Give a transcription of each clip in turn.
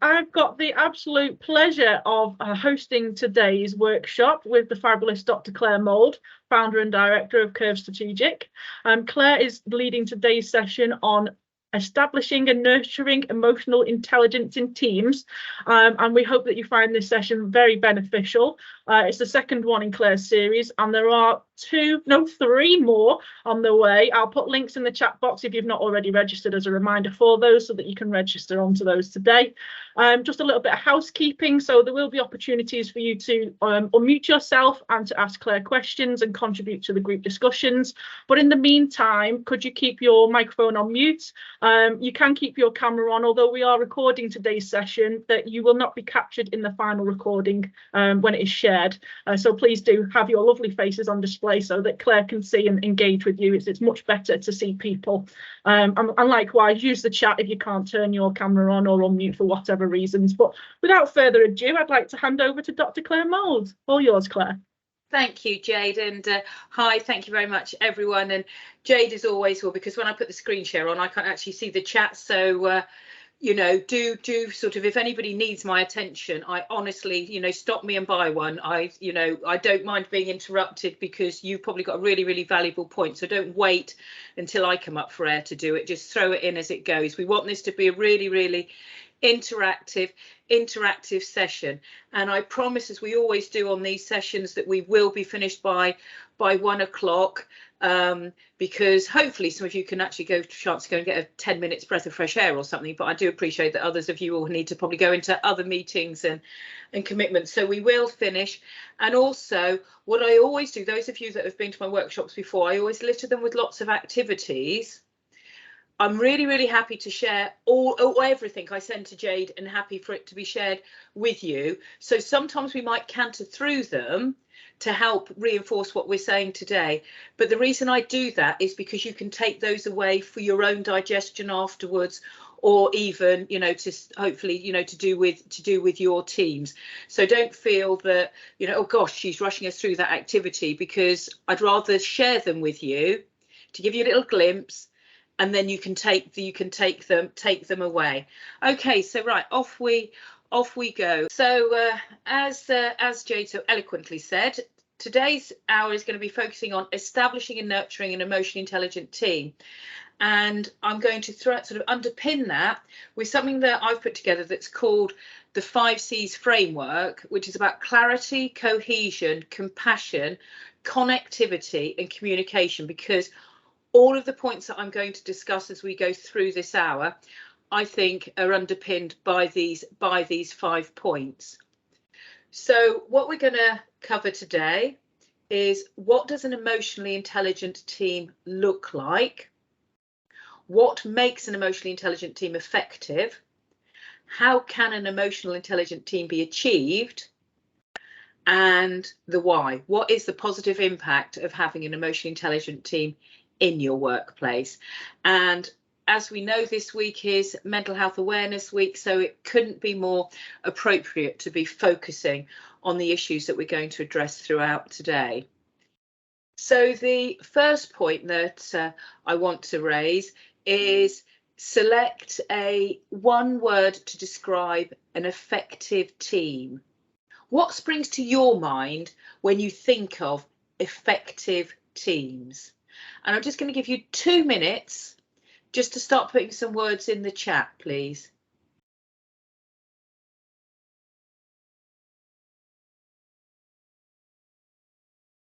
I've got the absolute pleasure of hosting today's workshop with the fabulous Dr. Claire Mould, founder and director of Curve Strategic. Claire is leading today's session on establishing and nurturing emotional intelligence in teams, and we hope that you find this session very beneficial. It's the second one in Claire's series, and there are three more on the way. I'll put links in the chat box if you've not already registered as a reminder for those, so that you can register onto those today. Just a little bit of housekeeping, so there will be opportunities for you to unmute yourself and to ask Claire questions and contribute to the group discussions. But in the meantime, could you keep your microphone on mute? You can keep your camera on, although we are recording today's session, that you will not be captured in the final recording when it is shared. So please do have your lovely faces on display so that Claire can see and engage with you. It's much better to see people. And likewise, use the chat if you can't turn your camera on or unmute for whatever reasons. But without further ado, I'd like to hand over to Dr. Claire Mould. All yours, Claire. Thank you, Jade, and hi, thank you very much, everyone. And Jade, as always, because when I put the screen share on, I can't actually see the chat. So, you know, do sort of, if anybody needs my attention, I honestly, you know, stop me and buy one. I don't mind being interrupted because you've probably got a really, really valuable point. So don't wait until I come up for air to do it. Just throw it in as it goes. We want this to be a really, really interactive session, and I promise, as we always do on these sessions, that we will be finished by 1 o'clock, because hopefully some of you can actually go chance to go and get a 10 minutes breath of fresh air or something, but I do appreciate that others of you will need to probably go into other meetings and commitments, so we will finish. And also, what I always do, those of you that have been to my workshops before, I always litter them with lots of activities. I'm really, really happy to share everything I send to Jade, and happy for it to be shared with you. So sometimes we might canter through them to help reinforce what we're saying today. But the reason I do that is because you can take those away for your own digestion afterwards, or even, you know, to hopefully, you know, to do with your teams. So don't feel that, you know, oh gosh, she's rushing us through that activity, because I'd rather share them with you to give you a little glimpse, and then you can take them away. Okay, so right, off we go. So as Jade so eloquently said, today's hour is going to be focusing on establishing and nurturing an emotionally intelligent team. And I'm going to sort of underpin that with something that I've put together that's called the 5 C's framework, which is about clarity, cohesion, compassion, connectivity, and communication, because all of the points that I'm going to discuss as we go through this hour, I think, are underpinned by these 5 points. So what we're going to cover today is, what does an emotionally intelligent team look like? What makes an emotionally intelligent team effective? How can an emotional intelligent team be achieved? And the why. What is the positive impact of having an emotionally intelligent team in your workplace? And as we know, this week is Mental Health Awareness Week, so it couldn't be more appropriate to be focusing on the issues that we're going to address throughout today. So the first point that I want to raise is, select one word to describe an effective team. What springs to your mind when you think of effective teams? And I'm just going to give you 2 minutes just to start putting some words in the chat, please.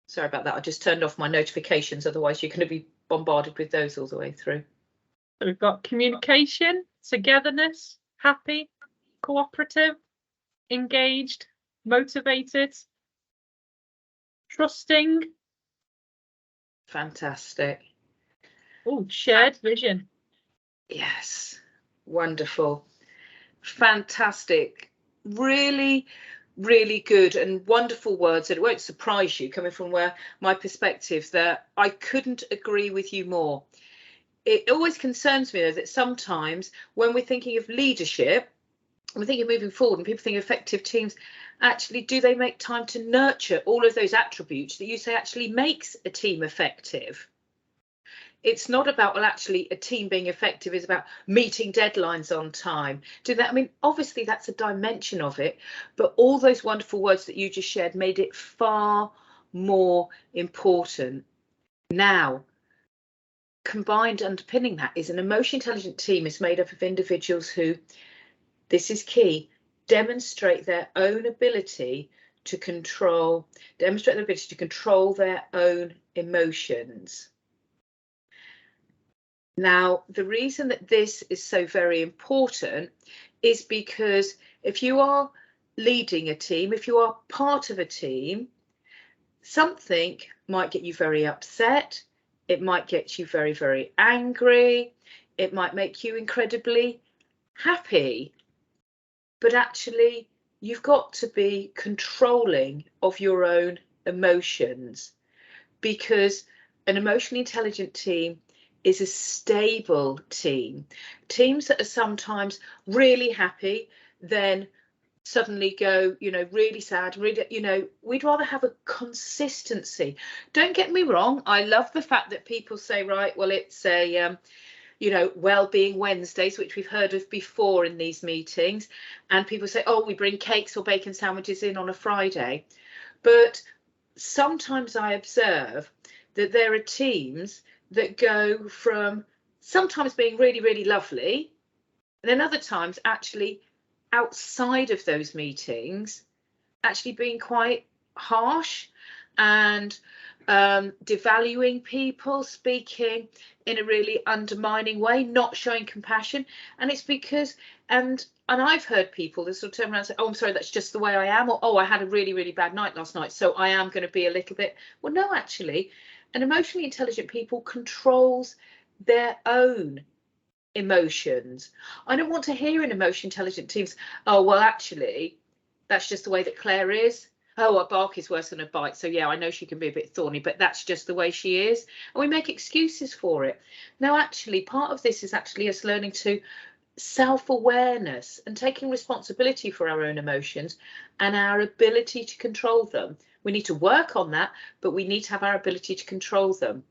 Sorry about that. I just turned off my notifications. Otherwise, you're going to be bombarded with those all the way through. So we've got communication, togetherness, happy, cooperative, engaged, motivated, trusting. Fantastic. Oh, shared vision. Yes, wonderful. Fantastic. Really, really good and wonderful words. And it won't surprise you, coming from where my perspective, that I couldn't agree with you more. It always concerns me, though, that sometimes when we're thinking of leadership, we're thinking of moving forward, and people think effective teams, actually, do they make time to nurture all of those attributes that you say actually makes a team effective? It's not about, well, actually a team being effective is about meeting deadlines on time. Do that. I mean, obviously that's a dimension of it, but all those wonderful words that you just shared made it far more important. Now, combined underpinning that is an emotionally intelligent team is made up of individuals who, this is key, demonstrate their own ability to control their own emotions. Now, the reason that this is so very important is because if you are leading a team, if you are part of a team, something might get you very upset. It might get you very, very angry. It might make you incredibly happy. But actually, you've got to be controlling of your own emotions, because an emotionally intelligent team is a stable team. Teams that are sometimes really happy, then suddenly go, you know, really sad, really, you know, we'd rather have a consistency. Don't get me wrong, I love the fact that people say, right, well, it's a you know, well-being Wednesdays, which we've heard of before in these meetings, and people say, oh, we bring cakes or bacon sandwiches in on a Friday. But sometimes I observe that there are teams that go from sometimes being really, really lovely, and then other times actually outside of those meetings actually being quite harsh and devaluing people, speaking in a really undermining way, not showing compassion. And it's because, and I've heard people that sort of turn around and say, oh, I'm sorry, that's just the way I am, or oh, I had a really, really bad night last night, so I am going to be a little bit. Well, no, actually, an emotionally intelligent people controls their own emotions. I don't want to hear in emotionally intelligent teams, oh, well, actually, that's just the way that Claire is. Oh, a bark is worse than a bite. So, yeah, I know she can be a bit thorny, but that's just the way she is. And we make excuses for it. Now, actually, part of this is actually us learning to self-awareness and taking responsibility for our own emotions and our ability to control them. We need to work on that, but we need to have our ability to control them.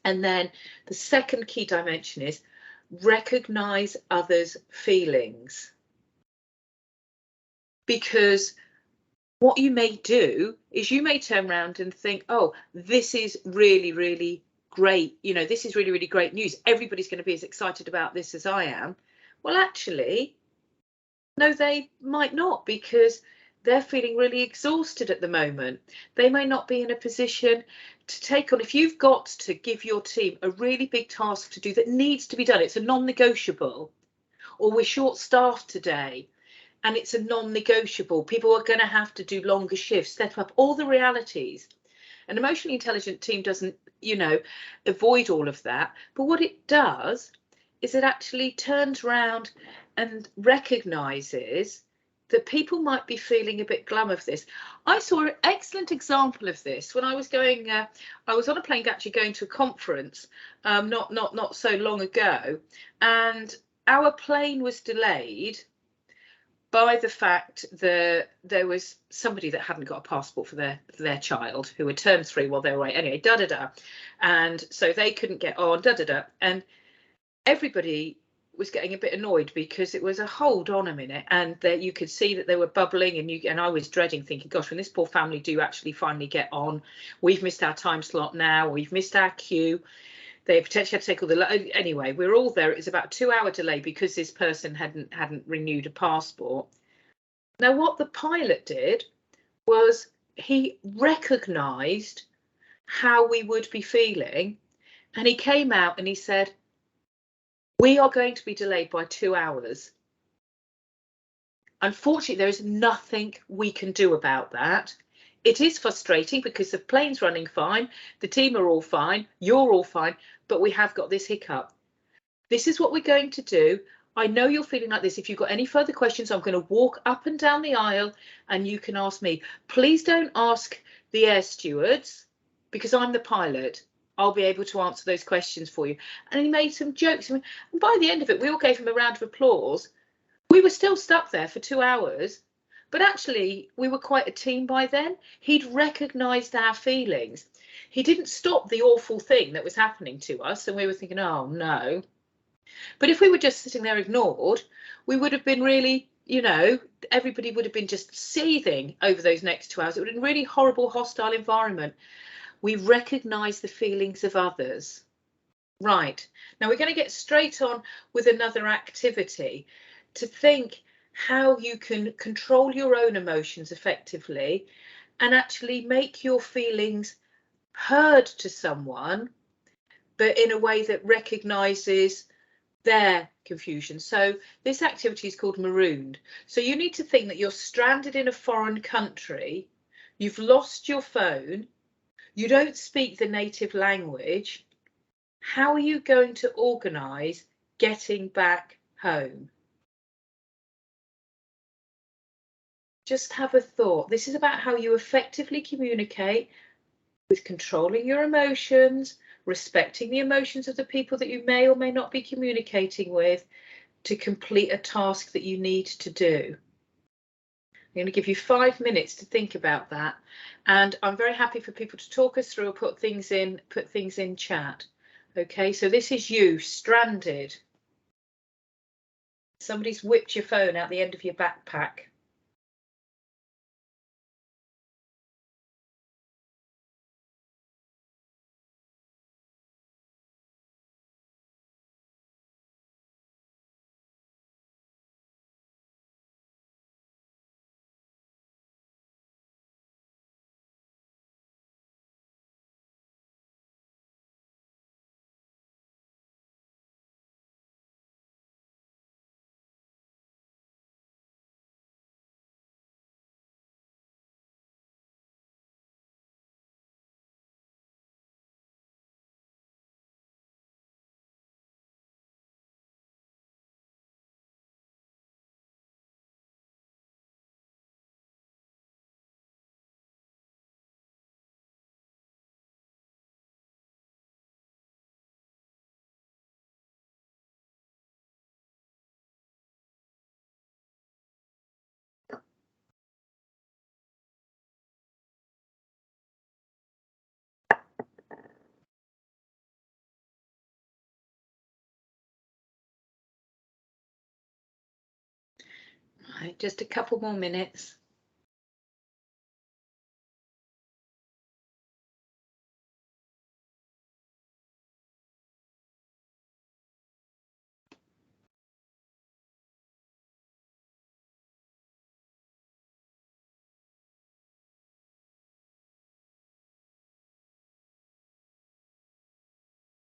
And then the second key dimension is recognize others' feelings. Because what you may do is you may turn around and think, oh, this is really, really great. You know, this is really, really great news. Everybody's going to be as excited about this as I am. Well, actually, no, they might not, because they're feeling really exhausted at the moment. They may not be in a position to take on, if you've got to give your team a really big task to do that needs to be done, it's a non-negotiable, or we're short-staffed today, and it's a non-negotiable. People are going to have to do longer shifts, step up, all the realities. An emotionally intelligent team doesn't, you know, avoid all of that. But what it does is it actually turns around and recognises that people might be feeling a bit glum of this. I saw an excellent example of this when I was going, I was on a plane actually going to a conference not so long ago, and our plane was delayed by the fact that there was somebody that hadn't got a passport for their child who had turned 3 while they were away. Anyway, and so they couldn't get on, and everybody was getting a bit annoyed because it was a hold on a minute, and you could see that they were bubbling, and I was dreading, thinking, gosh, when this poor family do actually finally get on, we've missed our time slot now, we've missed our queue. They potentially had to take all the, anyway, we're all there. It was about a 2-hour delay because this person hadn't renewed a passport. Now, what the pilot did was he recognised how we would be feeling, and he came out and he said, we are going to be delayed by 2 hours. Unfortunately, there is nothing we can do about that. It is frustrating because the plane's running fine, the team are all fine, you're all fine, but we have got this hiccup. This is what we're going to do. I know you're feeling like this. If you've got any further questions, I'm going to walk up and down the aisle and you can ask me. Please don't ask the air stewards, because I'm the pilot. I'll be able to answer those questions for you. And he made some jokes. And by the end of it, we all gave him a round of applause. We were still stuck there for 2 hours, But actually, we were quite a team by then. He'd recognised our feelings. He didn't stop the awful thing that was happening to us, and we were thinking, oh no. But if we were just sitting there ignored, we would have been really, you know, everybody would have been just seething over those next 2 hours. It would have been a really horrible, hostile environment. We recognise the feelings of others. Right, now we're going to get straight on with another activity to think how you can control your own emotions effectively and actually make your feelings heard to someone, but in a way that recognises their confusion. So this activity is called Marooned. So you need to think that you're stranded in a foreign country, you've lost your phone, you don't speak the native language. How are you going to organise getting back home? Just have a thought. This is about how you effectively communicate with controlling your emotions, respecting the emotions of the people that you may or may not be communicating with to complete a task that you need to do. I'm going to give you 5 minutes to think about that, and I'm very happy for people to talk us through or put things in chat. Okay, so this is you stranded. Somebody's whipped your phone out the end of your backpack. Right, just a couple more minutes.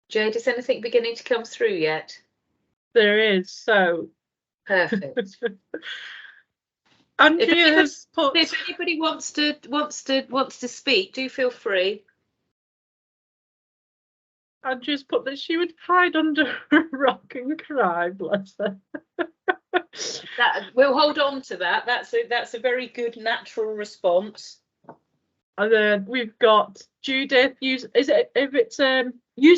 Jade, is anything beginning to come through yet? There is, so perfect. Andrea's put. If anybody wants to speak, do feel free. Andrea's put that she would hide under a rock and cry, bless her. That we'll hold on to that. That's a very good natural response. And then we've got Judith. Use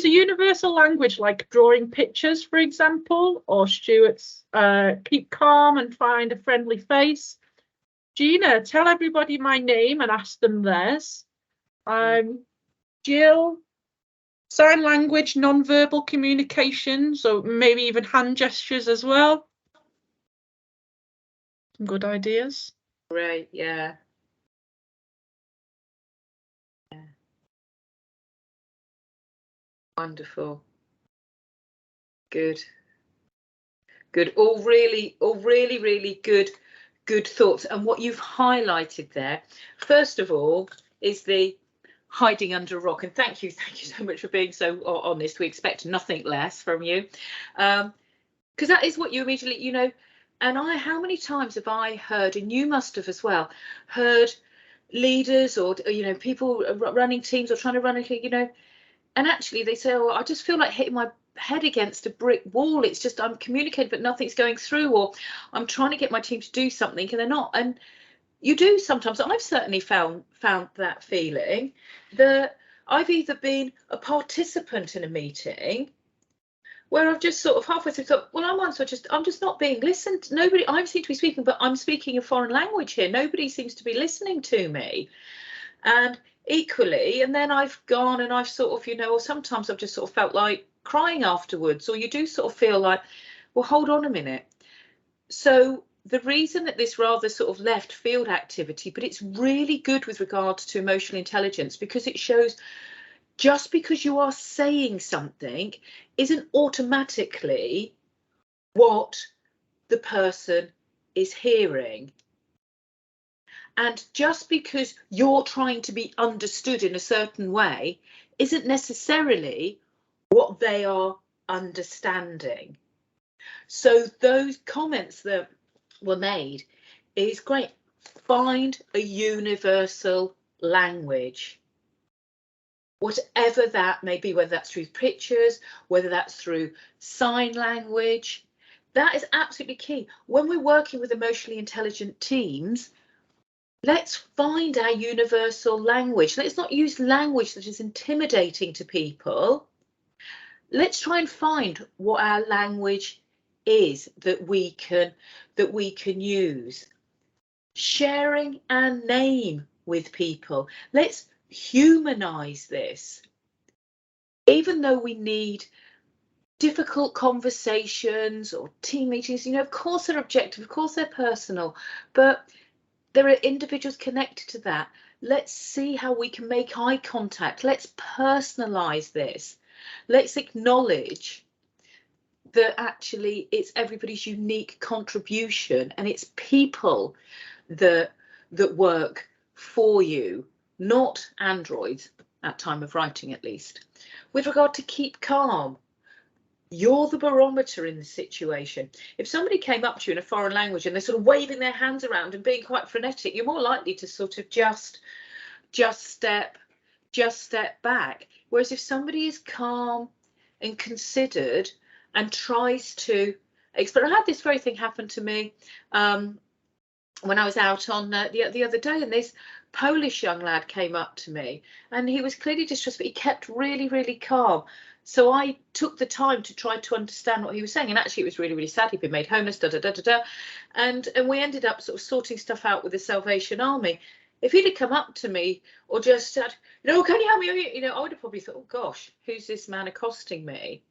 a universal language like drawing pictures, for example, or Stuart's keep calm and find a friendly face. Gina, tell everybody my name and ask them theirs. Jill, sign language, non-verbal communication, so maybe even hand gestures as well. Some good ideas. Right, yeah. Wonderful. Good. All really good thoughts. And what you've highlighted there, first of all, is the hiding under a rock. And thank you so much for being so honest. We expect nothing less from you, because that is what you immediately, you know. And how many times have I heard, and you must have as well, heard leaders or, you know, people running teams or trying to run a, you know, and actually they say, oh, I just feel like hitting my head against a brick wall. It's just I'm communicating but nothing's going through, or I'm trying to get my team to do something and they're not. And you do sometimes. I've certainly found that feeling that I've either been a participant in a meeting where I've just sort of halfway through thought, well, I'm just not being listened. Nobody, I seem to be speaking, but I'm speaking a foreign language here. Nobody seems to be listening to me. And equally, and then I've gone and I've sort of, or sometimes I've just sort of felt like crying afterwards, or you do sort of feel like, well, hold on a minute. So the reason that this rather sort of left field activity, but it's really good with regards to emotional intelligence, because it shows just because you are saying something isn't automatically what the person is hearing. And just because you're trying to be understood in a certain way isn't necessarily what they are understanding. So those comments that were made is great. Find a universal language, whatever that may be, whether that's through pictures, whether that's through sign language. That is absolutely key. When we're working with emotionally intelligent teams, let's find our universal language. Let's not use language that is intimidating to people. Let's try and find what our language is that we can use. Sharing our name with people. Let's humanize this. Even though we need difficult conversations or team meetings, of course they're objective, of course they're personal, but there are individuals connected to that. Let's see how we can make eye contact. Let's personalize this. Let's acknowledge that actually it's everybody's unique contribution, and it's people that work for you, not androids at time of writing, at least. With regard to keep calm, you're the barometer in the situation. If somebody came up to you in a foreign language and they're sort of waving their hands around and being quite frenetic, you're more likely to sort of just step back. Whereas if somebody is calm and considered and tries to explain, I had this very thing happen to me when I was out on the other day, and this Polish young lad came up to me and he was clearly distressed, but he kept really, really calm. So I took the time to try to understand what he was saying, and actually it was really, really sad. He'd been made homeless, and we ended up sort of sorting stuff out with the Salvation Army. If he'd have come up to me or just said, can you help me? I would have probably thought, oh gosh, who's this man accosting me?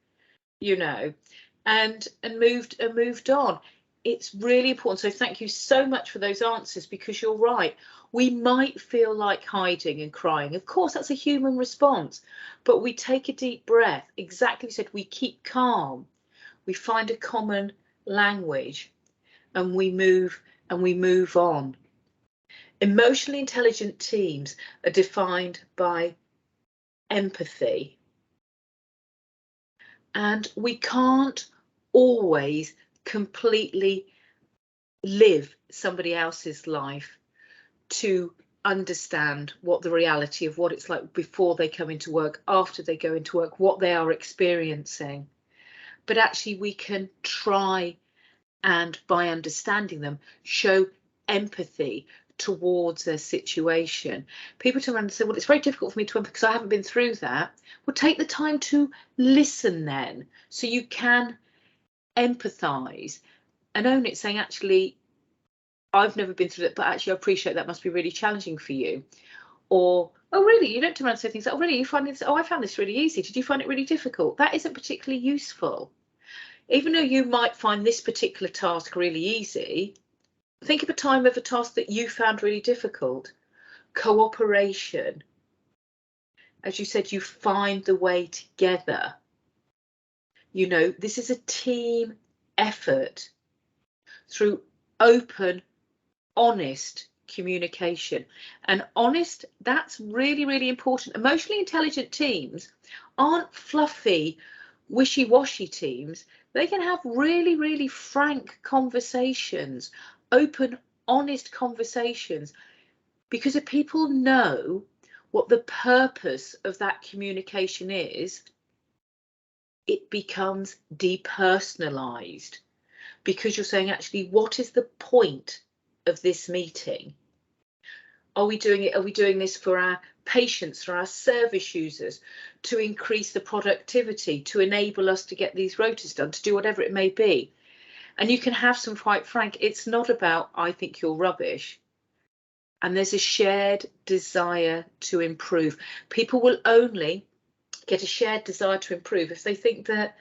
And moved on. It's really important. So thank you so much for those answers, because you're right. We might feel like hiding and crying. Of course, that's a human response, but we take a deep breath. Exactly, we said, we keep calm. We find a common language, and we move on. Emotionally intelligent teams are defined by empathy, and we can't always completely live somebody else's life to understand what the reality of what it's like before they come into work, after they go into work, what they are experiencing. But actually we can try and, by understanding them, show empathy towards their situation. People turn around and say, well, it's very difficult for me to empathize because I haven't been through that. Well, take the time to listen then, so you can empathize and own it, saying, actually, I've never been through that, but actually I appreciate that must be really challenging for you. Or, oh really, you don't turn around and say things like, oh really, you find this, oh I found this really easy, did you find it really difficult? That isn't particularly useful. Even though you might find this particular task really easy, think of a time of a task that you found really difficult. Cooperation. As you said, you find the way together. This is a team effort through open, honest communication. And honest, that's really, really important. Emotionally intelligent teams aren't fluffy, wishy-washy teams. They can have really, really frank conversations, open, honest conversations, because if people know what the purpose of that communication is, it becomes depersonalized, because you're saying, actually, what is the point of this meeting? Are we doing this for our patients, for our service users, to increase the productivity, to enable us to get these rotas done, to do whatever it may be. And you can have some, quite frank, it's not about, I think you're rubbish. And there's a shared desire to improve. People will only get a shared desire to improve if they think that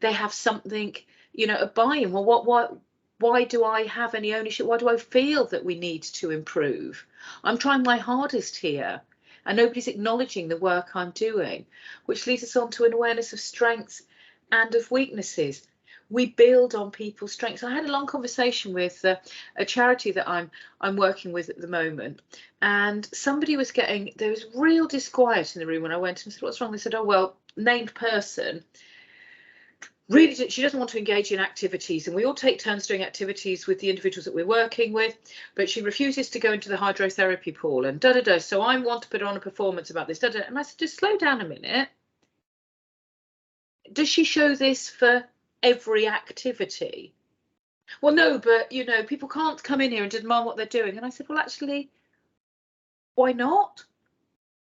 they have something, you know, a buy-in. Well, why do I have any ownership? Why do I feel that we need to improve? I'm trying my hardest here and nobody's acknowledging the work I'm doing, which leads us on to an awareness of strengths and of weaknesses. We build on people's strengths. I had a long conversation with a charity that I'm working with at the moment, and somebody was there was real disquiet in the room when I went and said, what's wrong? They said, oh, well, named person, really, she doesn't want to engage in activities, and we all take turns doing activities with the individuals that we're working with, but she refuses to go into the hydrotherapy pool and da-da-da. So I want to put on a performance about this, da-da. And I said, just slow down a minute. Does she show this for every activity? Well, no, but you know, people can't come in here and demand what they're doing. And I said, well, actually, why not?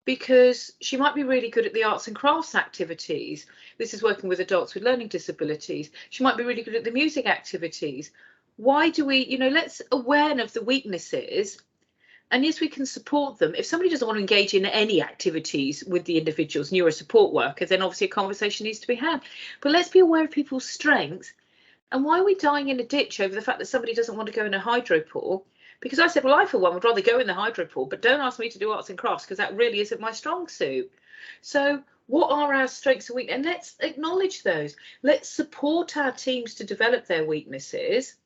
Because she might be really good at the arts and crafts activities. This is working with adults with learning disabilities. She might be really good at the music activities. Why do we, you know, let's aware of the weaknesses. And yes, we can support them. If somebody doesn't want to engage in any activities with the individuals and you're a support worker, then obviously a conversation needs to be had. But let's be aware of people's strengths. And why are we dying in a ditch over the fact that somebody doesn't want to go in a hydro pool? Because I said, well, I, for one, would rather go in the hydro pool, but don't ask me to do arts and crafts because that really isn't my strong suit. So what are our strengths and weaknesses? And let's acknowledge those. Let's support our teams to develop their weaknesses.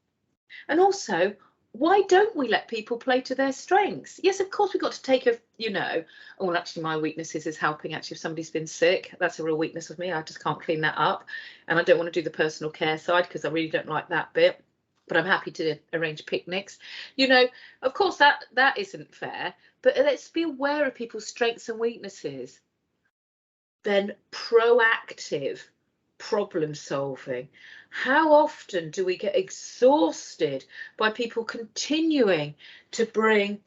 And also, why don't we let people play to their strengths? Yes, of course, we've got to take a, you know, oh, well, actually, my weaknesses is helping. Actually, if somebody's been sick, that's a real weakness of me. I just can't clean that up. And I don't want to do the personal care side because I really don't like that bit. But I'm happy to arrange picnics. You know, of course, that isn't fair. But let's be aware of people's strengths and weaknesses. Then proactive problem solving. How often do we get exhausted by people continuing to bring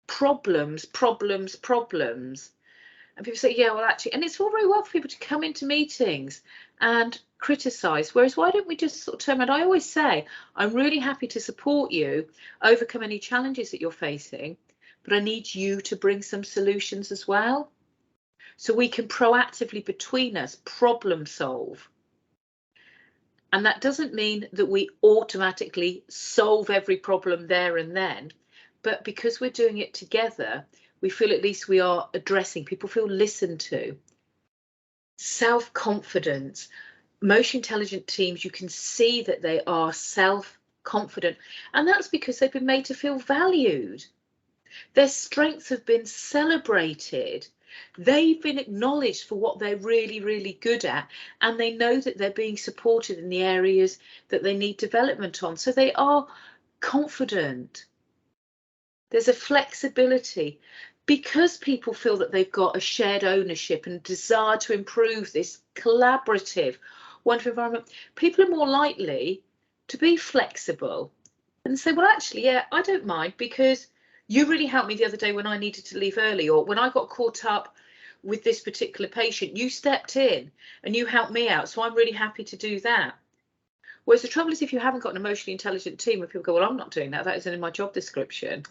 problems? And people say, yeah, well, actually, and it's all very well for people to come into meetings and criticise. Whereas why don't we just sort of turn around? I always say, I'm really happy to support you, overcome any challenges that you're facing, but I need you to bring some solutions as well. So we can proactively between us problem solve. And that doesn't mean that we automatically solve every problem there and then, but because we're doing it together, we feel at least we are addressing, people feel listened to. Self-confidence. Emotion intelligent teams, you can see that they are self-confident, and that's because they've been made to feel valued. Their strengths have been celebrated. They've been acknowledged for what they're really, really good at, and they know that they're being supported in the areas that they need development on. So they are confident. There's a flexibility. Because people feel that they've got a shared ownership and desire to improve this collaborative, wonderful environment, people are more likely to be flexible and say, well, actually, yeah, I don't mind because you really helped me the other day when I needed to leave early, or when I got caught up with this particular patient, you stepped in and you helped me out. So I'm really happy to do that. Whereas the trouble is, if you haven't got an emotionally intelligent team where people go, well, I'm not doing that. That isn't in my job description.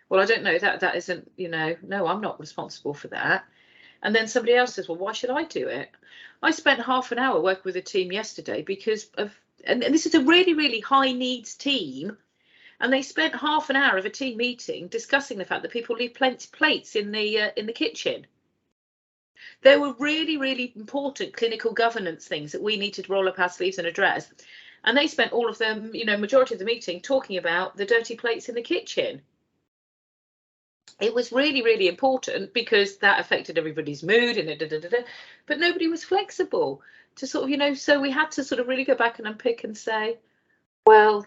Well, I don't know, that isn't, you know, no, I'm not responsible for that. And then somebody else says, well, why should I do it? I spent half an hour working with a team yesterday because of, and this is a really, really high needs team. And they spent half an hour of a team meeting discussing the fact that people leave plates in the kitchen. There were really, really important clinical governance things that we needed to roll up our sleeves and address. And they spent all of them, you know, majority of the meeting talking about the dirty plates in the kitchen. It was really, really important because that affected everybody's mood and but nobody was flexible to sort of, you know, so we had to sort of really go back and unpick and say, well,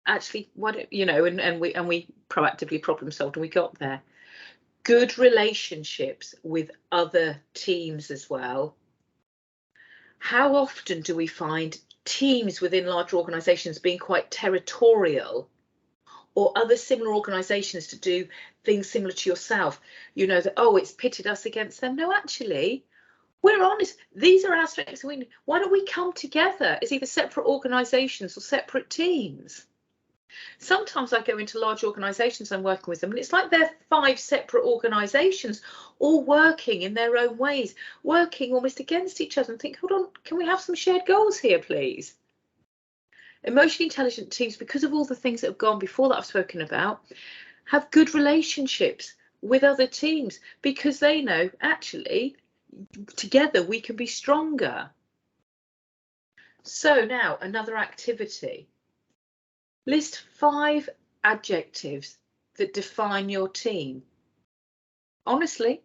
actually, what, you know, and we proactively problem solved and we got there. Good relationships with other teams as well. How often do we find teams within larger organisations being quite territorial, or other similar organisations to do things similar to yourself, you know, that, oh, it's pitted us against them. No, actually, we're honest. These are aspects. Why don't we come together as either separate organisations or separate teams? Sometimes I go into large organisations, I'm working with them, and it's like they're 5 separate organisations, all working in their own ways, working almost against each other, and think, hold on, can we have some shared goals here, please? Emotionally intelligent teams, because of all the things that have gone before that I've spoken about, have good relationships with other teams because they know, actually, together we can be stronger. So now another activity. List 5 adjectives that define your team. Honestly,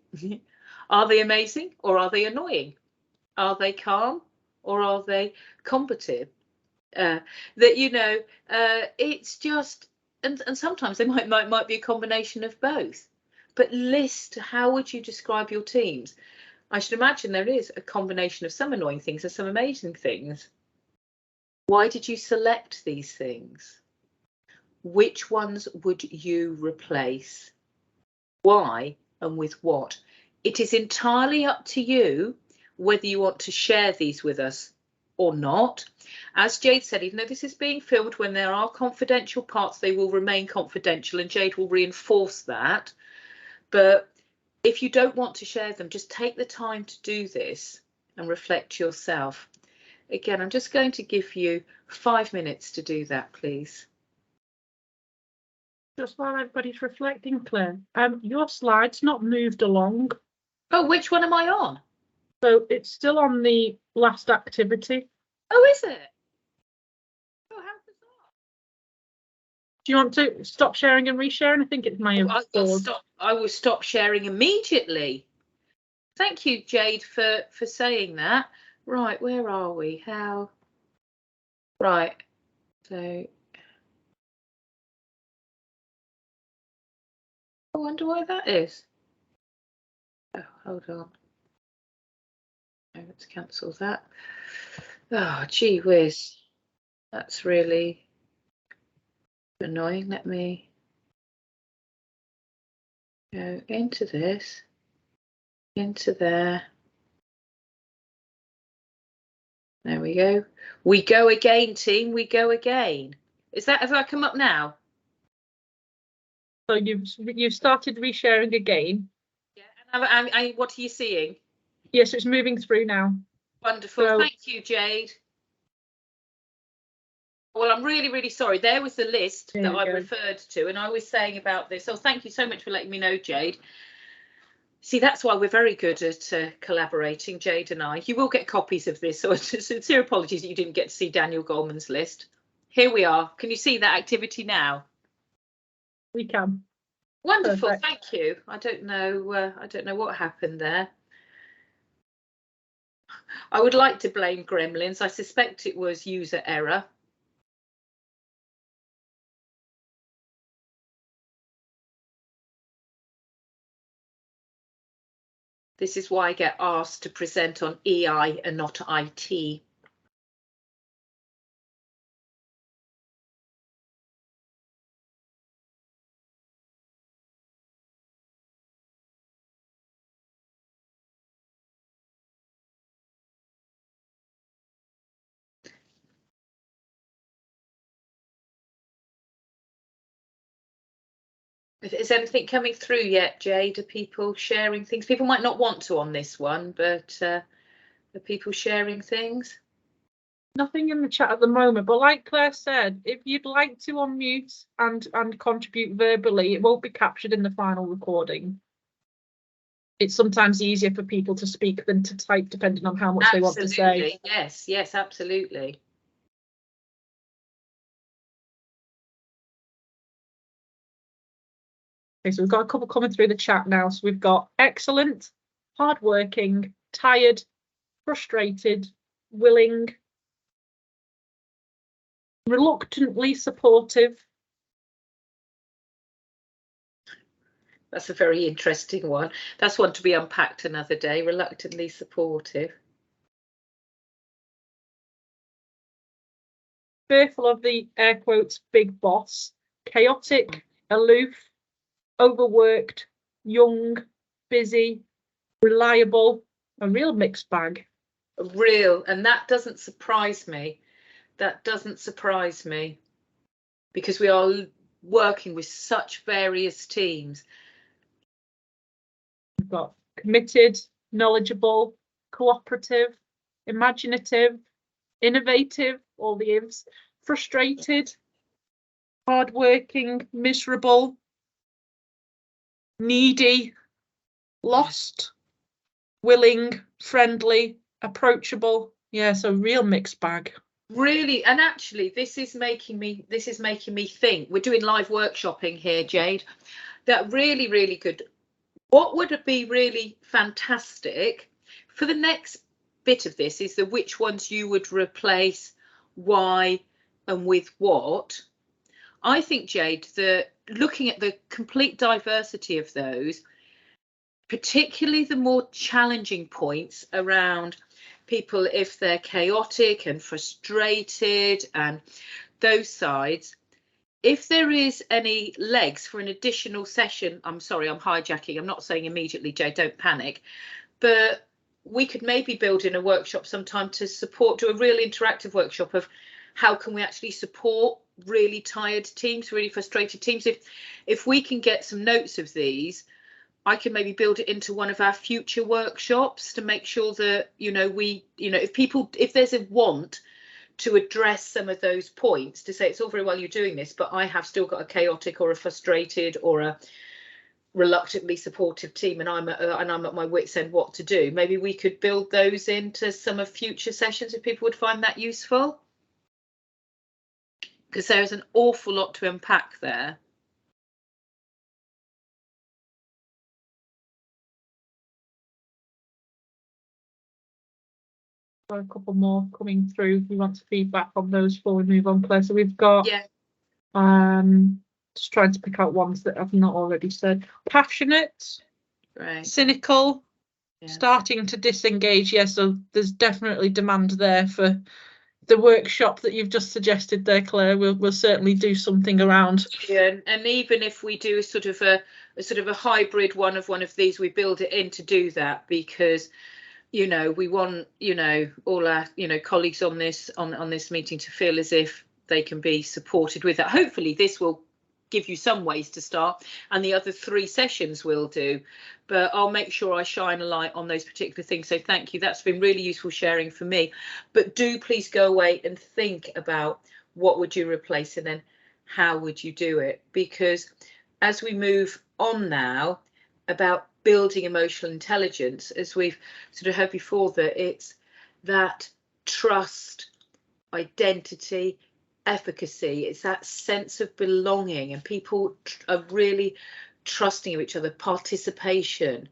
are they amazing or are they annoying? Are they calm or are they combative? That, you know, it's just, and sometimes they might be a combination of both. But list, how would you describe your teams? I should imagine there is a combination of some annoying things and some amazing things. Why did you select these things? Which ones would you replace? Why and with what? It is entirely up to you whether you want to share these with us or not. As Jade said, even though this is being filmed, when there are confidential parts, they will remain confidential, and Jade will reinforce that. But if you don't want to share them, just take the time to do this and reflect yourself. Again, I'm just going to give you 5 minutes to do that, please. Just while everybody's reflecting, Claire, your slide's not moved along. Oh, which one am I on? So it's still on the last activity. Oh, is it? Oh, how bizarre. Do you want to stop sharing and resharing? I think it may have paused. I will stop sharing immediately. Thank you, Jade, for saying that. Right, where are we? How? Right, so I wonder why that is. Oh, hold on. Let's cancel that. Oh, gee whiz. That's really annoying. Let me go into this, into there. There we go. We go again, team. We go again. Is that, have I come up now? So you've started resharing again. Yeah. And what are you seeing? Yes, it's moving through now. Wonderful. So, thank you, Jade. Well, I'm really, really sorry. There was the list that I referred to, and I was saying about this. So thank you so much for letting me know, Jade. See, that's why we're very good at collaborating, Jade and I. You will get copies of this, so sincere apologies that you didn't get to see Daniel Goleman's list. Here we are. Can you see that activity now? We can. Wonderful. Perfect. Thank you. I don't know what happened there. I would like to blame Gremlins. I suspect it was user error. This is why I get asked to present on EI and not IT. Is anything coming through yet, Jade? Are people sharing things? People might not want to on this one, but are people sharing things? Nothing in the chat at the moment, but like Claire said, if you'd like to unmute and contribute verbally, it won't be captured in the final recording. It's sometimes easier for people to speak than to type, depending on how much they want to say. Yes, absolutely. Okay, so we've got a couple coming through the chat now. So we've got excellent, hardworking, tired, frustrated, willing, reluctantly supportive. That's a very interesting one. That's one to be unpacked another day. Reluctantly supportive. Fearful of the air quotes big boss. chaotic, aloof, overworked, young, busy, reliable, a real mixed bag. And that doesn't surprise me. That doesn't surprise me, because we are working with such various teams. We've got committed, knowledgeable, cooperative, imaginative, innovative, all the ifs, frustrated, hardworking, miserable, needy, lost, willing, friendly, approachable. Yeah, so real mixed bag. Really, and actually this is making me think. We're doing live workshopping here, Jade. That really good. What would it be really fantastic for the next bit of this is the which ones you would replace, why, and with what. I think, Jade, that looking at the complete diversity of those, particularly the more challenging points around people if they're chaotic and frustrated and those sides, if there is any legs for an additional session, I'm sorry, I'm hijacking, I'm not saying immediately, Jade, don't panic, but we could maybe build in a workshop sometime to support, do a real interactive workshop of how can we actually support really tired teams, really frustrated teams. If we can get some notes of these, I can maybe build it into one of our future workshops to make sure that, if there's a want to address some of those points, to say it's all very well you're doing this, but I have still got a chaotic or a frustrated or a reluctantly supportive team, and I'm at my wit's end what to do. Maybe we could build those into some of future sessions if people would find that useful, because there's an awful lot to unpack there. Got a couple more coming through. If you want to feedback on those before we move on, Claire. So we've got just trying to pick out ones that I've not already said. Passionate, right, cynical, starting to disengage. Yeah, so there's definitely demand there for the workshop that you've just suggested there, Claire. We'll certainly do something around. Yeah, and even if we do sort of a hybrid one of these, we build it in to do that, because we want all our colleagues on this meeting to feel as if they can be supported with that. Hopefully this will give you some ways to start, and the other 3 sessions will do, but I'll make sure I shine a light on those particular things. So thank you, that's been really useful sharing for me. But do please go away and think about what would you replace, and then how would you do it, because as we move on now about building emotional intelligence, as we've sort of heard before, that it's that trust, identity, efficacy, it's that sense of belonging, and people are really trusting of each other, participation,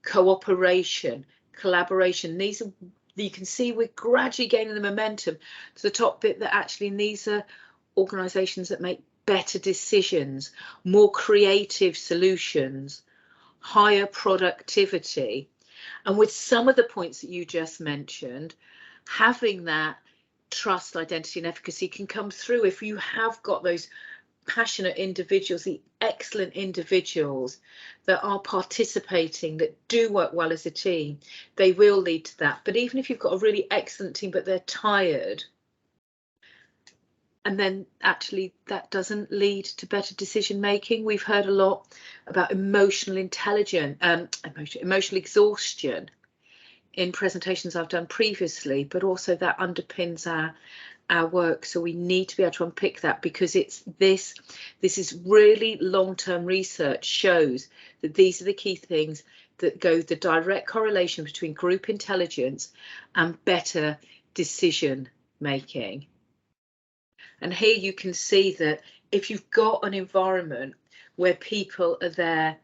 cooperation, collaboration. These are, you can see we're gradually gaining the momentum to the top bit, that actually these are organisations that make better decisions, more creative solutions, higher productivity. And with some of the points that you just mentioned, having that trust, identity and efficacy can come through if you have got those passionate individuals, the excellent individuals that are participating, that do work well as a team. They will lead to that. But even if you've got a really excellent team but they're tired, and then actually that doesn't lead to better decision making. We've heard a lot about emotional intelligence, emotional exhaustion in presentations I've done previously, but also that underpins our work. So we need to be able to unpick that, because it's this is really long-term research shows that these are the key things that go the direct correlation between group intelligence and better decision making. And here you can see that if you've got an environment where people are there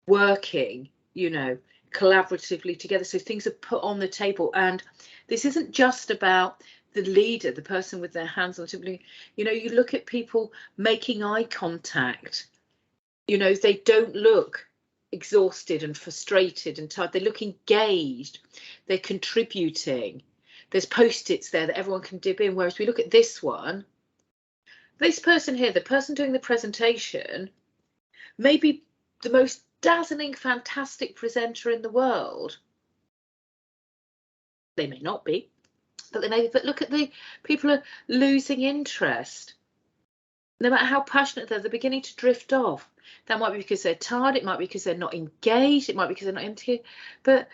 working, collaboratively together, so things are put on the table, and this isn't just about the leader, the person with their hands on the table. You look at people making eye contact, they don't look exhausted and frustrated and tired, they look engaged, they're contributing, there's post-its there that everyone can dip in. Whereas we look at this one, this person here, the person doing the presentation, may be the most dazzling, fantastic presenter in the world. They may not be, but they may be. But look at the people are losing interest. No matter how passionate they're beginning to drift off. That might be because they're tired, it might be because they're not engaged, it might be because they're not into it, but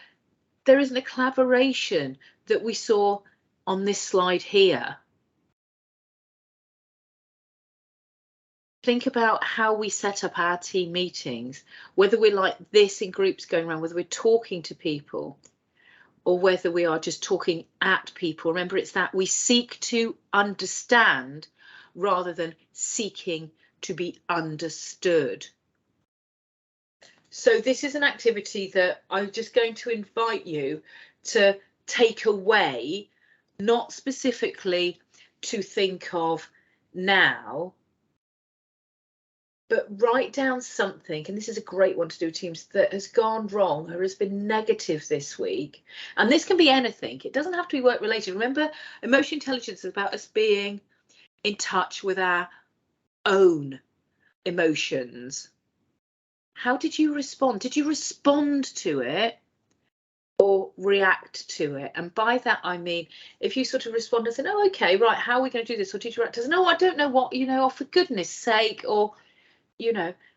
there isn't a collaboration that we saw on this slide here. Think about how we set up our team meetings, whether we're like this in groups going around, whether we're talking to people, or whether we are just talking at people. Remember, it's that we seek to understand rather than seeking to be understood. So this is an activity that I'm just going to invite you to take away, not specifically to think of now, but write down something, and this is a great one to do, teams, that has gone wrong or has been negative this week. And this can be anything. It doesn't have to be work related. Remember, emotional intelligence is about us being in touch with our own emotions. How did you respond? Did you respond to it or react to it? And by that I mean, if you sort of respond and say, oh, okay, right, how are we going to do this? Or did you react as, no, I don't know what, oh, for goodness sake, or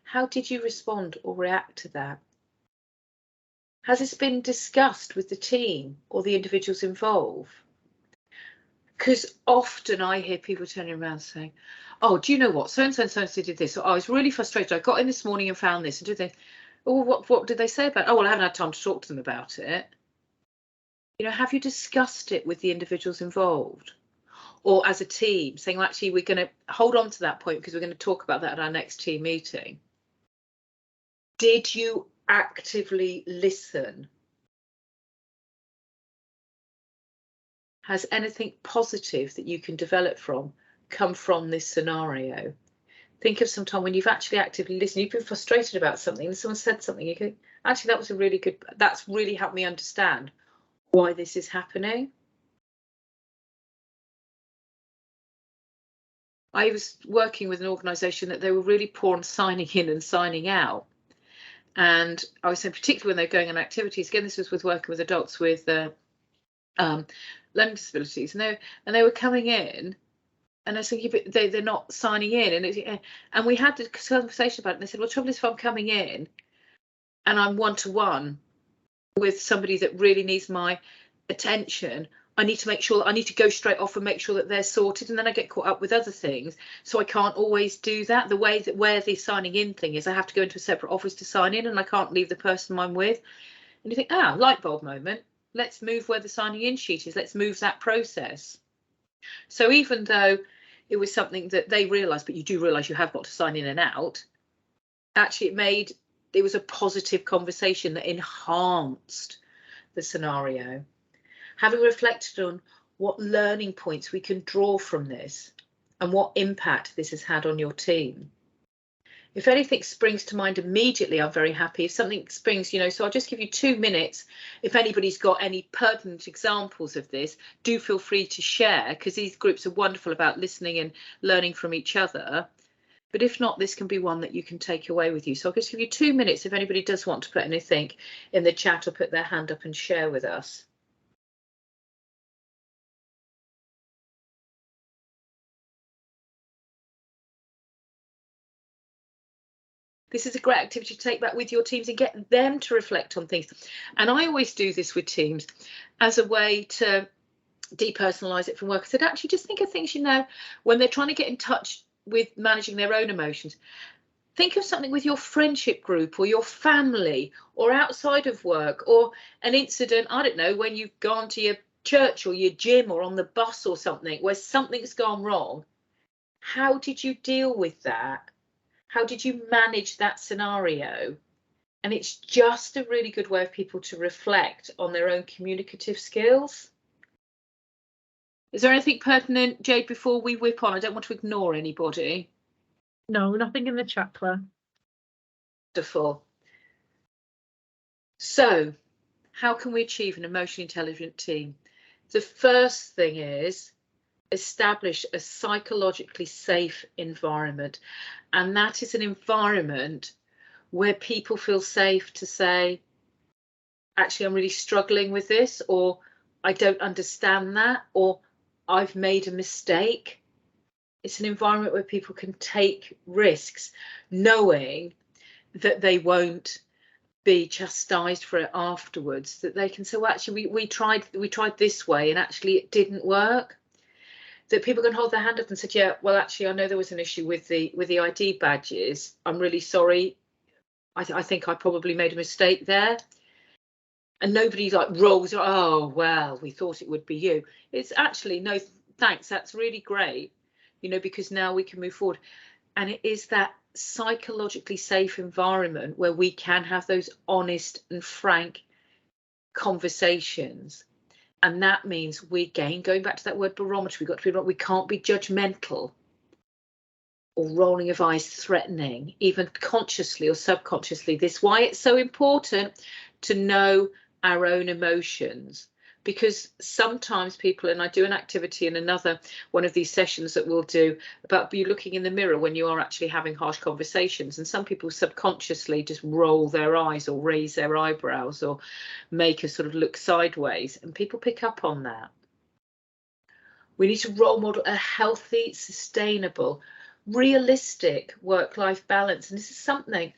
how did you respond or react to that? Has this been discussed with the team or the individuals involved? Because often I hear people turning around saying, oh, do you know what, so and so and so did this, or I was really frustrated, I got in this morning and found this, and did they, oh, what did they say about it? Oh, well, I haven't had time to talk to them about it. Have you discussed it with the individuals involved? Or as a team saying, well, actually, we're going to hold on to that point because we're going to talk about that at our next team meeting. Did you actively listen? Has anything positive that you can develop from come from this scenario? Think of some time when you've actually actively listened, you've been frustrated about something and someone said something, you go, actually, that was a really good, that's really helped me understand why this is happening. I was working with an organisation that they were really poor on signing in and signing out. And I was saying, particularly when they're going on activities, again, this was with working with adults with learning disabilities, and they were coming in, and I said, they're not signing in, and we had a conversation about it, and they said, well, the trouble is, if I'm coming in and I'm one-to-one with somebody that really needs my attention, I need to make sure that I need to go straight off and make sure that they're sorted, and then I get caught up with other things, so I can't always do that. The way that where the signing in thing is, I have to go into a separate office to sign in, and I can't leave the person I'm with. And you think, light bulb moment, let's move where the signing in sheet is, let's move that process. So even though it was something that they realised, but you do realise you have got to sign in and out, actually it was a positive conversation that enhanced the scenario. Having reflected on what learning points we can draw from this and what impact this has had on your team. If anything springs to mind immediately, I'm very happy. If something springs, so I'll just give you 2 minutes. If anybody's got any pertinent examples of this, do feel free to share, because these groups are wonderful about listening and learning from each other. But if not, this can be one that you can take away with you. So I'll just give you 2 minutes if anybody does want to put anything in the chat or put their hand up and share with us. This is a great activity to take back with your teams and get them to reflect on things. And I always do this with teams as a way to depersonalize it from work. I said, actually, just think of things, when they're trying to get in touch with managing their own emotions. Think of something with your friendship group or your family or outside of work, or an incident, I don't know, when you've gone to your church or your gym or on the bus or something where something's gone wrong. How did you deal with that? How did you manage that scenario? And it's just a really good way of people to reflect on their own communicative skills. Is there anything pertinent, Jade, before we whip on? I don't want to ignore anybody. No, nothing in the chat, Claire. Wonderful. So, how can we achieve an emotionally intelligent team? The first thing is establish a psychologically safe environment, and that is an environment where people feel safe to say, actually, I'm really struggling with this, or I don't understand that, or I've made a mistake. It's an environment where people can take risks, knowing that they won't be chastised for it afterwards, that they can say, well, actually, we tried this way and actually it didn't work. That people can hold their hand up and say, yeah, well, actually, I know there was an issue with the ID badges. I'm really sorry. I think I probably made a mistake there. And nobody like rolls, oh, well, we thought it would be you. It's actually, no, thanks, that's really great, you know, because now we can move forward. And it is that psychologically safe environment where we can have those honest and frank conversations. And that means we, again, going back to that word barometer, we've got to be, we can't be judgmental or rolling of eyes, threatening, even consciously or subconsciously. This is why it's so important to know our own emotions, because sometimes people, and I do an activity in another one of these sessions that we'll do about you looking in the mirror when you are actually having harsh conversations, and some people subconsciously just roll their eyes or raise their eyebrows or make a sort of look sideways, and people pick up on that. We need to role model a healthy, sustainable, realistic work-life balance, and this is something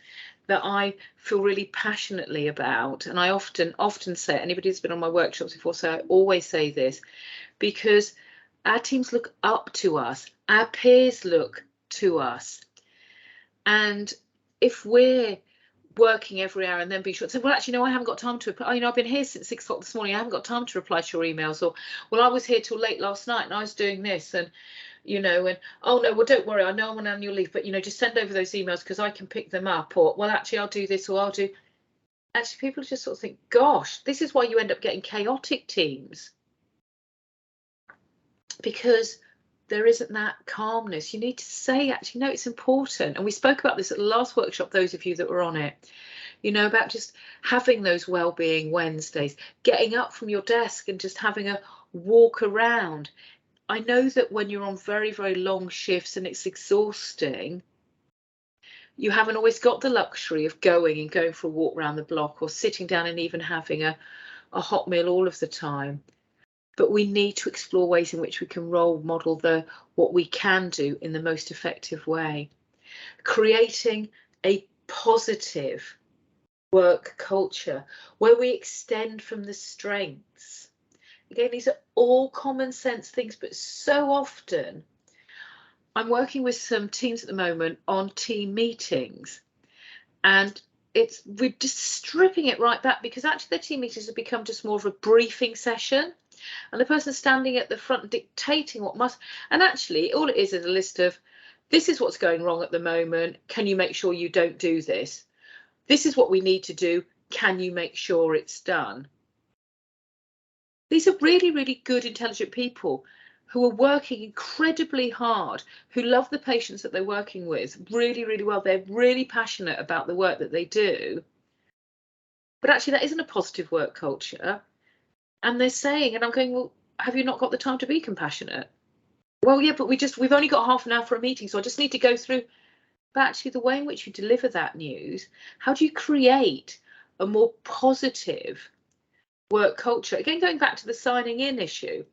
that I feel really passionately about, and I often say, anybody who's been on my workshops before, so I always say this, because our teams look up to us, our peers look to us, and if we're working every hour and then being short, so well, actually, no, I haven't got time to, you know, I've been here since 6 o'clock this morning, I haven't got time to reply to your emails, or well, I was here till late last night and I was doing this, and you know, and oh no, well, don't worry, I know I'm on annual leave, but you know, just send over those emails because I can pick them up, or well, actually, I'll do this, or I'll do. Actually, people just sort of think, gosh, this is why you end up getting chaotic teams, because there isn't that calmness. You need to say, actually, no, it's important. And we spoke about this at the last workshop, those of you that were on it, you know, about just having those well-being Wednesdays, getting up from your desk and just having a walk around. I know that when you're on very, very long shifts and it's exhausting, you haven't always got the luxury of going for a walk around the block or sitting down and even having a hot meal all of the time. But we need to explore ways in which we can role model what we can do in the most effective way. Creating a positive work culture where we extend from the strengths. Again, these are all common sense things, but so often I'm working with some teams at the moment on team meetings, and we're just stripping it right back, because actually their team meetings have become just more of a briefing session, and the person standing at the front dictating what must, and actually all it is a list of, this is what's going wrong at the moment, can you make sure you don't do this? This is what we need to do, can you make sure it's done? These are really, really good, intelligent people who are working incredibly hard, who love the patients that they're working with really, really well. They're really passionate about the work that they do. But actually, that isn't a positive work culture. And they're saying, and I'm going, well, have you not got the time to be compassionate? Well, yeah, but we've only got half an hour for a meeting, so I just need to go through. But actually, the way in which you deliver that news, how do you create a more positive work culture? Again, going back to the signing in issue,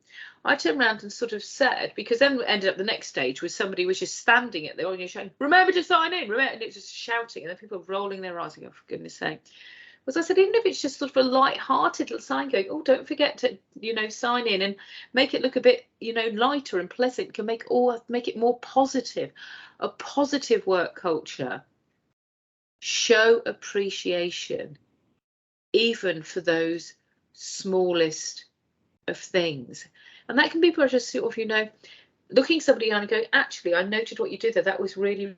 I turned around and sort of said, because then ended up the next stage was somebody was just standing at the audience showing, remember to sign in, remember, and it's just shouting, and then people rolling their eyes and going, for goodness sake. Was I said, even if it's just sort of a light-hearted little sign going, oh, don't forget to, you know, sign in, and make it look a bit, you know, lighter and pleasant, can make it more positive, a positive work culture. Show appreciation, even for those smallest of things, and that can be just sort of, you know, looking somebody on and going, actually, I noted what you did there, that was really.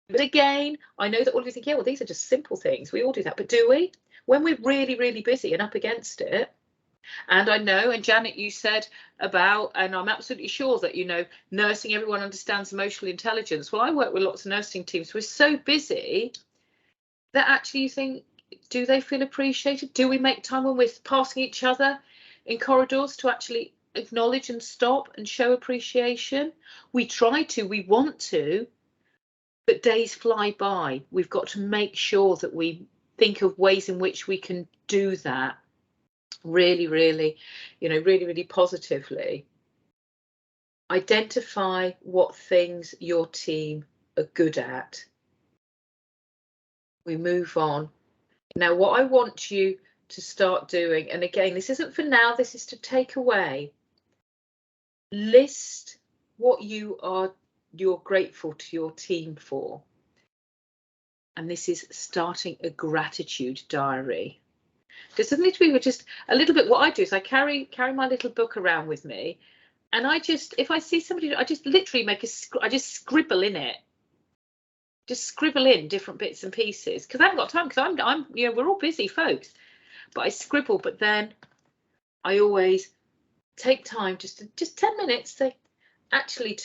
But again, I know that all of you think, yeah, well, these are just simple things, we all do that, but do we, when we're really, really busy and up against it? And I know, and Janet, you said about, and I'm absolutely sure that, you know, nursing, everyone understands emotional intelligence. Well, I work with lots of nursing teams, we're so busy that actually you think, do they feel appreciated? Do we make time when we're passing each other in corridors to actually acknowledge and stop and show appreciation? We try to, we want to, but days fly by. We've got to make sure that we think of ways in which we can do that really, really, really positively. Identify what things your team are good at. We move on. Now, what I want you to start doing, and again, this isn't for now, this is to take away. List what you're grateful to your team for. And this is starting a gratitude diary. It doesn't need to be just a little bit. What I do is I carry my little book around with me, and if I see somebody, I just literally I just scribble in it. Just scribble in different bits and pieces, because I haven't got time, because I'm we're all busy folks, but I scribble. But then I always take time, just 10 minutes to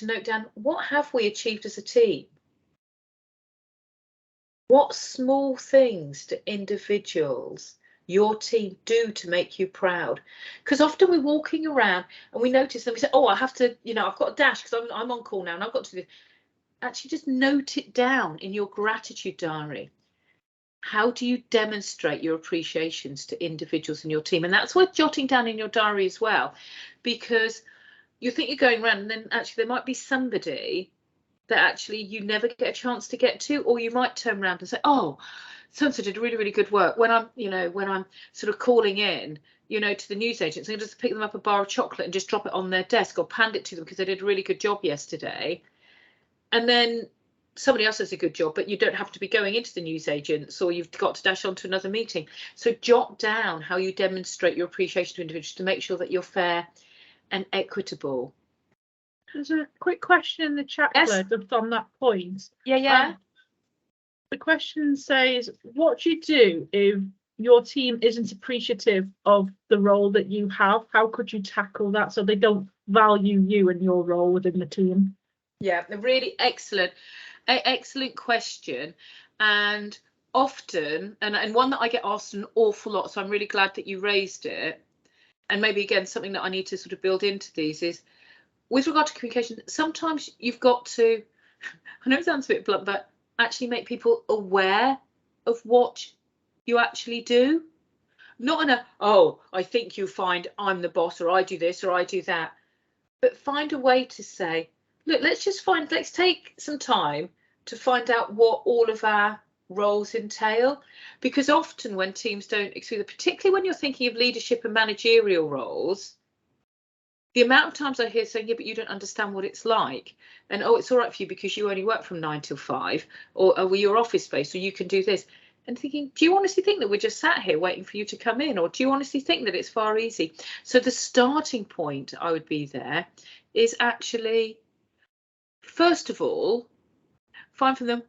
note down, what have we achieved as a team? What small things do individuals, your team, do to make you proud? Because often we're walking around and we notice them, we say, oh, I have to, I've got a dash because I'm on call now and I've got to do this. Actually, just note it down in your gratitude diary. How do you demonstrate your appreciations to individuals in your team? And that's worth jotting down in your diary as well, because you think you're going around and then actually there might be somebody that actually you never get a chance to get to, or you might turn around and say, oh, so-and-so did really, really good work. When I'm sort of calling in, to the news agents, I'm going to just pick them up a bar of chocolate and just drop it on their desk or hand it to them because they did a really good job yesterday. And then somebody else does a good job, but you don't have to be going into the news agents, or you've got to dash on to another meeting. So jot down how you demonstrate your appreciation to individuals to make sure that you're fair and equitable. There's a quick question in the chat, yes. Claire, just on that point. Yeah. The question says, what do you do if your team isn't appreciative of the role that you have? How could you tackle that so they don't value you and your role within the team? Yeah, a really excellent question, and often, and one that I get asked an awful lot, so I'm really glad that you raised it. And maybe again, something that I need to sort of build into these is, with regard to communication, sometimes you've got to, I know it sounds a bit blunt, but actually make people aware of what you actually do. Not in a, oh, I think you find I'm the boss, or I do this, or I do that. But find a way to say, look, let's take some time to find out what all of our roles entail. Because often when teams don't exclude, particularly when you're thinking of leadership and managerial roles, the amount of times I hear saying, yeah, but you don't understand what it's like. And, oh, it's all right for you because you only work from 9 till 5, or oh, well, you're office based, or you can do this. And thinking, do you honestly think that we're just sat here waiting for you to come in? Or do you honestly think that it's far easy? So the starting point I would be there is actually, first of all, find for them,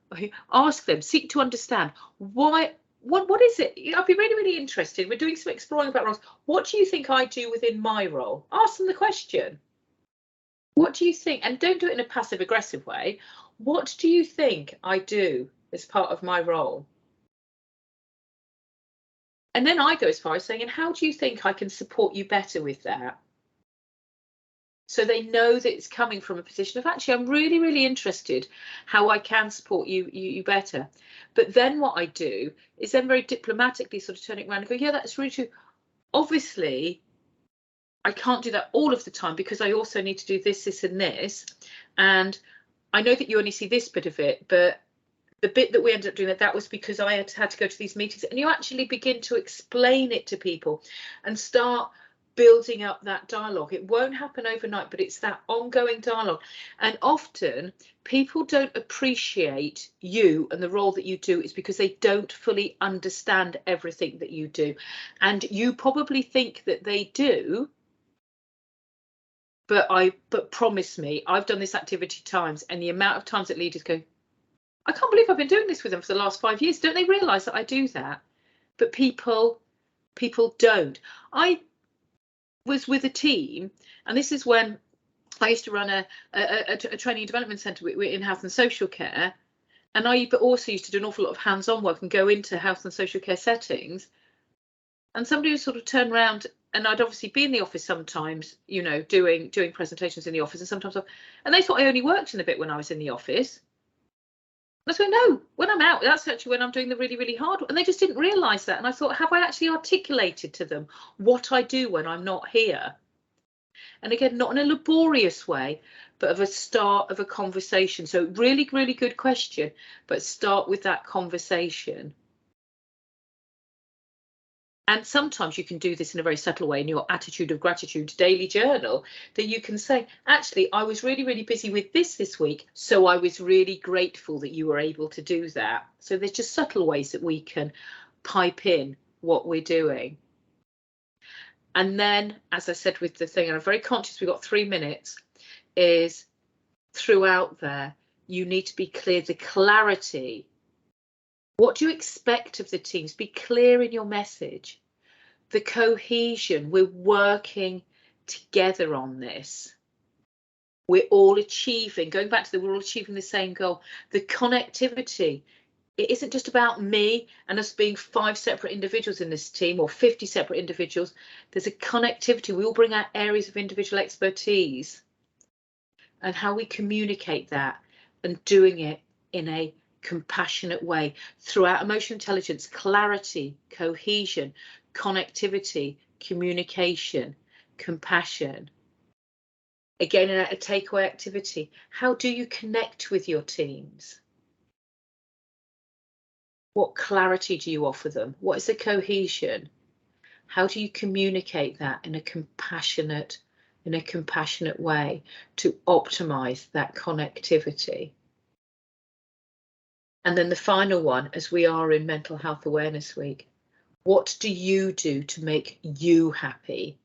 ask them, seek to understand why. What is it? I'd be really, really interested. We're doing some exploring about roles. What do you think I do within my role? Ask them the question. What do you think? And don't do it in a passive aggressive way. What do you think I do as part of my role? And then I go as far as saying, and how do you think I can support you better with that? So they know that it's coming from a position of, actually, I'm really, really interested how I can support you better. But then what I do is then very diplomatically sort of turn it around and go, yeah, that's really true. Obviously, I can't do that all of the time because I also need to do this, this and this. And I know that you only see this bit of it, but the bit that we ended up doing that was because I had to go to these meetings. And you actually begin to explain it to people and start building up that dialogue. It won't happen overnight, but it's that ongoing dialogue. And often people don't appreciate you and the role that you do is because they don't fully understand everything that you do. And you probably think that they do, but promise me, I've done this activity times, and the amount of times that leaders go, I can't believe I've been doing this with them for the last 5 years. Don't they realise that I do that? But people don't. I was with a team, and this is when I used to run a training and development centre in health and social care, and I also used to do an awful lot of hands-on work and go into health and social care settings. And somebody would sort of turn around and I'd obviously be in the office sometimes, you know, doing presentations in the office, and sometimes and they thought I only worked in the bit when I was in the office. And I said, no, when I'm out, that's actually when I'm doing the really, really hard work. And they just didn't realise that. And I thought, have I actually articulated to them what I do when I'm not here? And again, not in a laborious way, but of a start of a conversation. So really, really good question, but start with that conversation. And sometimes you can do this in a very subtle way in your attitude of gratitude daily journal, that you can say, actually, I was really, really busy with this week, so I was really grateful that you were able to do that. So there's just subtle ways that we can pipe in what we're doing. And then, as I said with the thing, and I'm very conscious we've got 3 minutes, is throughout there, you need to be clear, the clarity. What do you expect of the teams? Be clear in your message. The cohesion, we're working together on this. We're all achieving, going back to we're all achieving the same goal. The connectivity, it isn't just about me and us being 5 separate individuals in this team or 50 separate individuals. There's a connectivity. We all bring our areas of individual expertise, and how we communicate that and doing it in a compassionate way throughout emotional intelligence, clarity, cohesion, connectivity, communication, compassion. Again, in a takeaway activity, how do you connect with your teams? What clarity do you offer them? What is the cohesion? How do you communicate that in a compassionate way to optimize that connectivity? And then the final one, as we are in Mental Health Awareness Week, what do you do to make you happy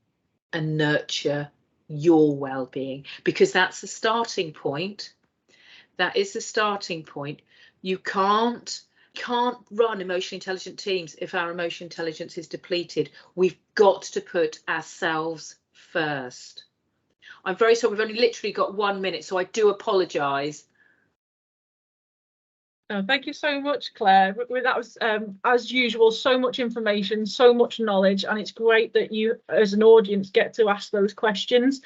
and nurture your well-being? Because that's the starting point. That is the starting point. You can't run emotionally intelligent teams if our emotional intelligence is depleted. We've got to put ourselves first. I'm very sorry, we've only literally got 1 minute, so I do apologise. Oh, thank you so much, Claire. That was, as usual, so much information, so much knowledge, and it's great that you, as an audience, get to ask those questions.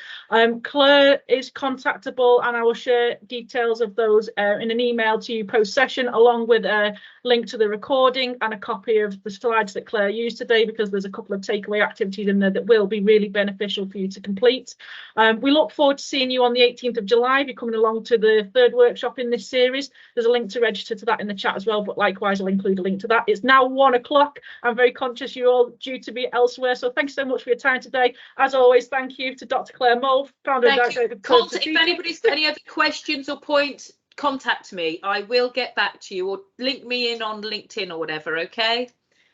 Claire is contactable, and I will share details of those in an email to you post-session, along with a link to the recording and a copy of the slides that Claire used today, because there's a couple of takeaway activities in there that will be really beneficial for you to complete. We look forward to seeing you on the 18th of July. If you're coming along to the 3rd workshop in this series, there's a link to register to that in the chat as well, but likewise I'll include a link to that. It's now 1 o'clock. I'm very conscious you're all due to be elsewhere, so thanks so much for your time today. As always, thank you to Dr. Claire Mould, founder and director of Curve Strategic. If anybody's got any other questions or points, contact me. I will get back to you, or link me in on LinkedIn or whatever. Okay,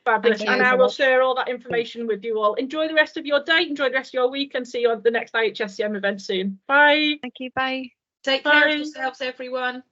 fabulous. And I will share all that information with you all. Enjoy the rest of your day, enjoy the rest of your week, and see you on the next IHSCM event soon. Bye. Thank you. Bye. Take care of yourselves, everyone.